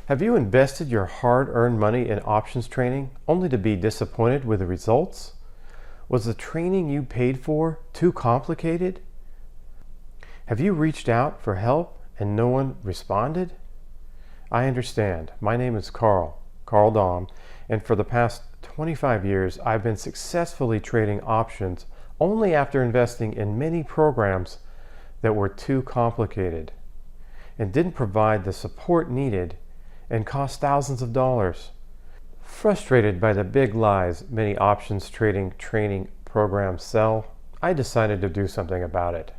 Have you invested your hard-earned money in options trading only to be disappointed with the results? Was the training you paid for too complicated? Have you reached out for help and no one responded? I understand. My name is Carl Dahm, and for the past 25 years I've been successfully trading options only after investing in many programs that were too complicated and didn't provide the support needed and cost thousands of dollars. Frustrated by the big lies many options trading training programs sell, I decided to do something about it.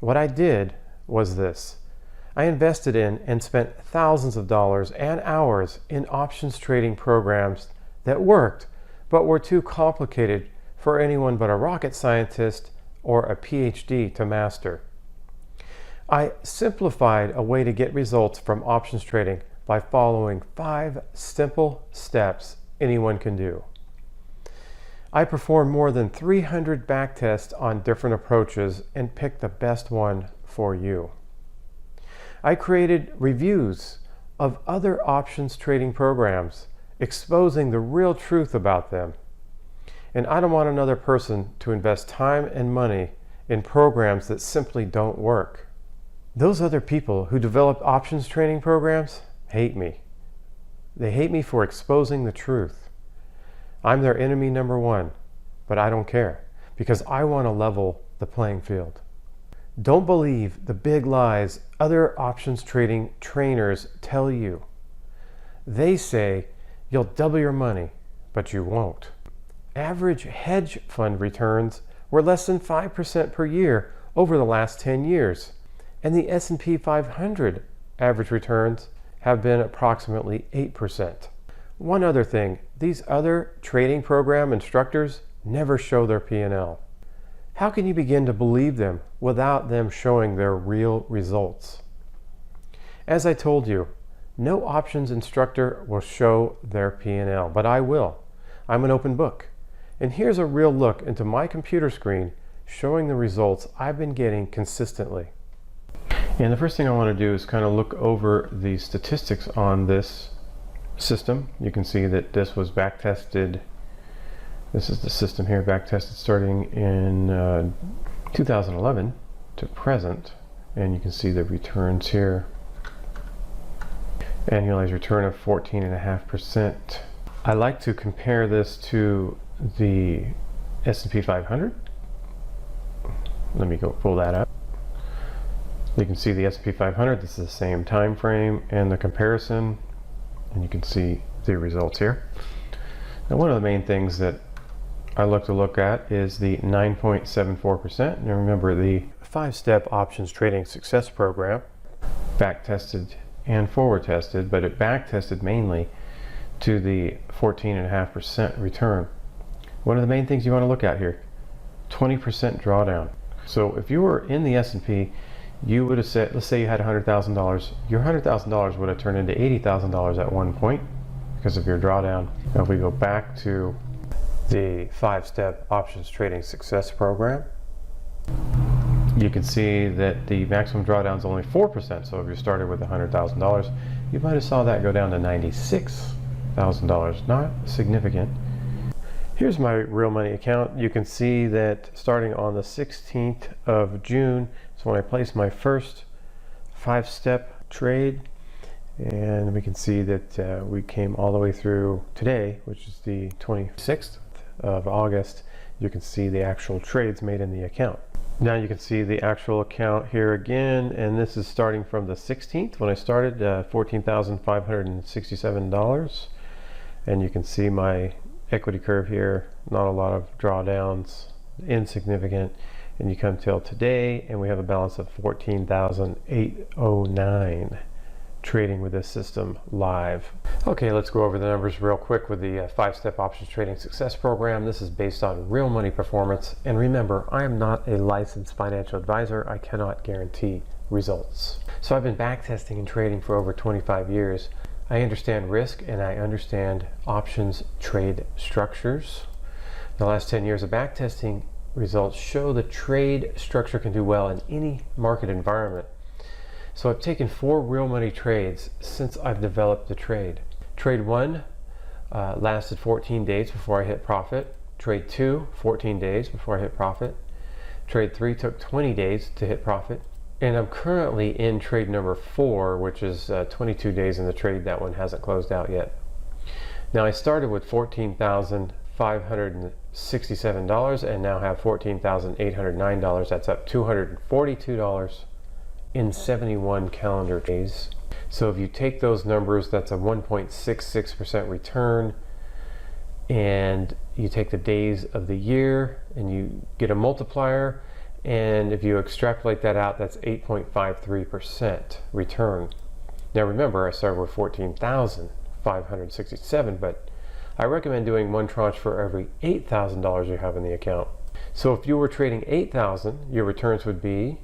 What I did was this. I invested in and spent thousands of dollars and hours in options trading programs that worked, but were too complicated for anyone but a rocket scientist or a PhD to master. I simplified a way to get results from options trading by following 5 simple steps anyone can do. I performed more than 300 backtests on different approaches and picked the best one for you. I created reviews of other options trading programs, exposing the real truth about them. And I don't want another person to invest time and money in programs that simply don't work. Those other people who developed options trading programs hate me. They hate me for exposing the truth. I'm their enemy number one, but I don't care because I want to level the playing field. Don't believe the big lies other options trading trainers tell you. They say you'll double your money, but you won't. Average hedge fund returns were less than 5% per year over the last 10 years, and the S&P 500 average returns have been approximately 8%. One other thing, these other trading program instructors never show their P&L. How can you begin to believe them without them showing their real results? As I told you, no options instructor will show their P&L, but I will. I'm an open book. And here's a real look into my computer screen showing the results I've been getting consistently. And the first thing I want to do is kind of look over the statistics on this system. You can see that this was back-tested. This is the system here, back-tested starting in 2011 to present. And you can see the returns here. Annualized return of 14.5%. I like to compare this to the S&P 500. Let me go pull that up. You can see the S&P 500, this is the same time frame and the comparison, and you can see the results here. Now one of the main things that I look at is the 9.74%. Now remember, the 5-step options trading success program, back tested and forward tested, but it back tested mainly to the 14.5% return. One of the main things you want to look at here, 20% drawdown. So if you were in the S&P, you would have said, let's say you had $100,000, your $100,000 would have turned into $80,000 at one point because of your drawdown. Now if we go back to the 5-step options trading success program, you can see that the maximum drawdown is only 4%. So if you started with $100,000, you might have saw that go down to $96,000. Not significant. Here's my real money account. You can see that starting on the 16th of June is when I placed my first 5-step trade, and we can see that we came all the way through today, which is the 26th of August. You can see the actual trades made in the account. Now you can see the actual account here again, and this is starting from the 16th when I started, $14,567, and you can see my equity curve here, not a lot of drawdowns, insignificant, and you come till today and we have a balance of 14,809 trading with this system live. Okay, let's go over the numbers real quick with the 5-step options trading success program. This is based on real money performance, and remember, I am not a licensed financial advisor. I cannot guarantee results. So I've been back testing and trading for over 25 years. I understand risk and I understand options trade structures. The last 10 years of backtesting results show the trade structure can do well in any market environment. So I've taken 4 real money trades since I've developed the trade. Trade 1 lasted 14 days before I hit profit. Trade 2, 14 days before I hit profit. Trade 3 took 20 days to hit profit. And I'm currently in trade number 4, which is 22 days in the trade. That one hasn't closed out yet. Now I started with $14,567 and now have $14,809. That's up $242 in 71 calendar days. So if you take those numbers, that's a 1.66% return, and you take the days of the year and you get a multiplier, and if you extrapolate that out, that's 8.53% return. Now remember, I started with 14,567, but I recommend doing one tranche for every $8,000 you have in the account. So if you were trading 8,000, your returns would be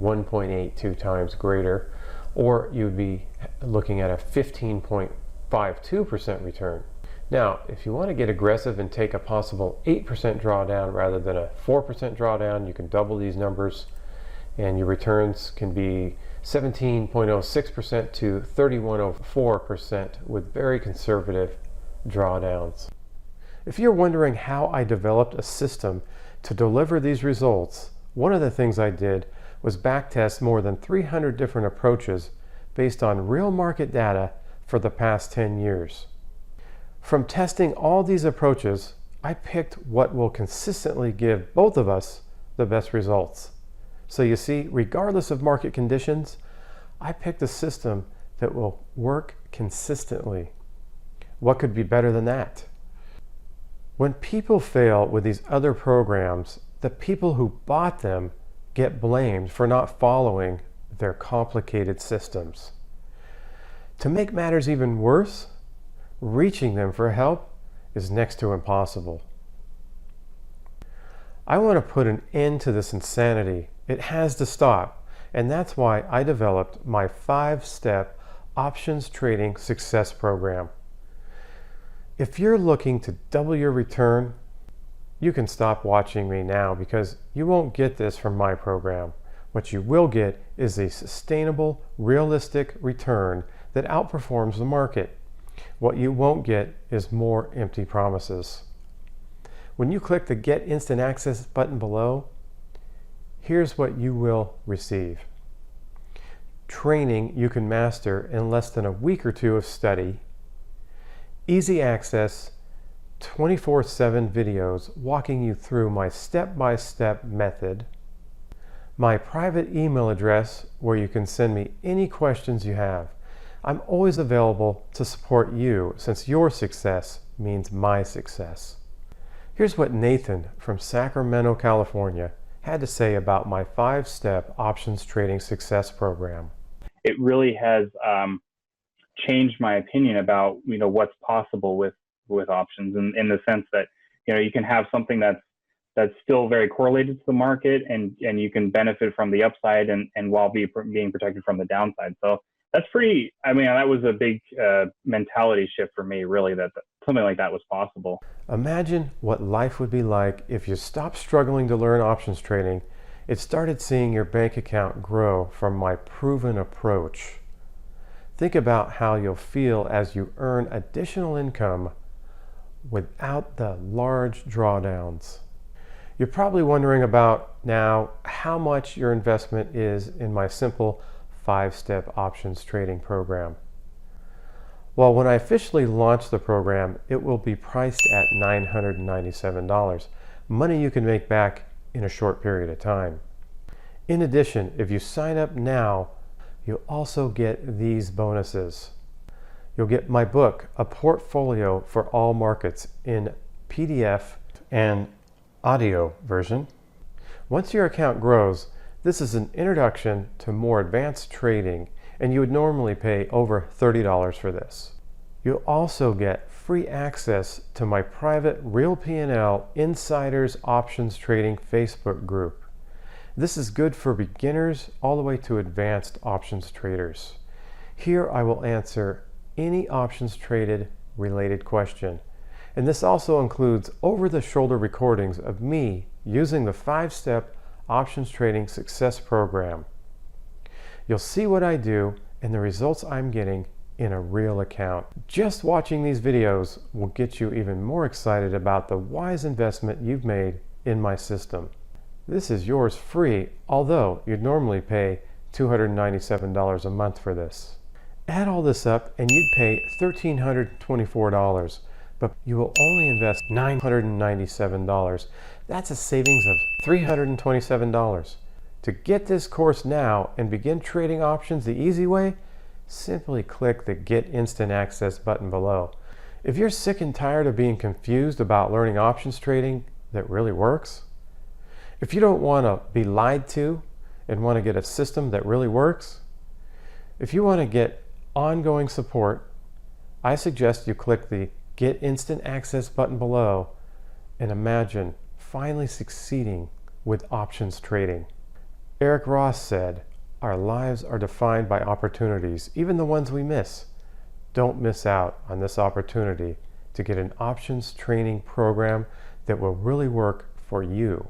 1.82 times greater, or you'd be looking at a 15.52% return. Now, if you want to get aggressive and take a possible 8% drawdown rather than a 4% drawdown, you can double these numbers and your returns can be 17.06% to 31.04% with very conservative drawdowns. If you're wondering how I developed a system to deliver these results, one of the things I did was backtest more than 300 different approaches based on real market data for the past 10 years. From testing all these approaches, I picked what will consistently give both of us the best results. So you see, regardless of market conditions, I picked a system that will work consistently. What could be better than that? When people fail with these other programs, the people who bought them get blamed for not following their complicated systems. To make matters even worse, reaching them for help is next to impossible. I want to put an end to this insanity. It has to stop, and that's why I developed my 5-step options trading success program. If you're looking to double your return, you can stop watching me now because you won't get this from my program. What you will get is a sustainable, realistic return that outperforms the market. What you won't get is more empty promises. When you click the Get Instant Access button below, here's what you will receive. Training you can master in less than a week or 2 of study, easy access 24/7 videos walking you through my step-by-step method, my private email address where you can send me any questions you have. I'm always available to support you since your success means my success. Here's what Nathan from Sacramento, California had to say about my 5-step options trading success program. It really has changed my opinion about what's possible with options, in the sense that you can have something that's still very correlated to the market, and you can benefit from the upside and while being protected from the downside. So that's that was a big mentality shift for me, really, that something like that was possible. Imagine what life would be like if you stopped struggling to learn options trading and started seeing your bank account grow from my proven approach. Think about how you'll feel as you earn additional income without the large drawdowns. You're probably wondering about now how much your investment is in my simple 5-step options trading program. Well, when I officially launch the program, it will be priced at $997, money you can make back in a short period of time. In addition, if you sign up now, you'll also get these bonuses. You'll get my book, A Portfolio for All Markets, in PDF and audio version. Once your account grows, this is an introduction to more advanced trading, and you would normally pay over $30 for this. You'll also get free access to my private Real P&L Insiders Options Trading Facebook group. This is good for beginners all the way to advanced options traders. Here I will answer any options traded related question. And this also includes over-the-shoulder recordings of me using the 5-step options trading success program. You'll see what I do and the results I'm getting in a real account. Just watching these videos will get you even more excited about the wise investment you've made in my system. This is yours free, although you'd normally pay $297 a month for this. Add all this up and you'd pay $1,324, but you will only invest $997. That's a savings of $327. To get this course now and begin trading options the easy way, simply click the Get Instant Access button below. If you're sick and tired of being confused about learning options trading that really works, if you don't want to be lied to and want to get a system that really works, if you want to get ongoing support, I suggest you click the Get Instant Access button below and imagine finally succeeding with options trading. Eric Ross said, "Our lives are defined by opportunities, even the ones we miss. Don't miss out on this opportunity to get an options training program that will really work for you."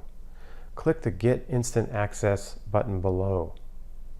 Click the Get Instant Access button below.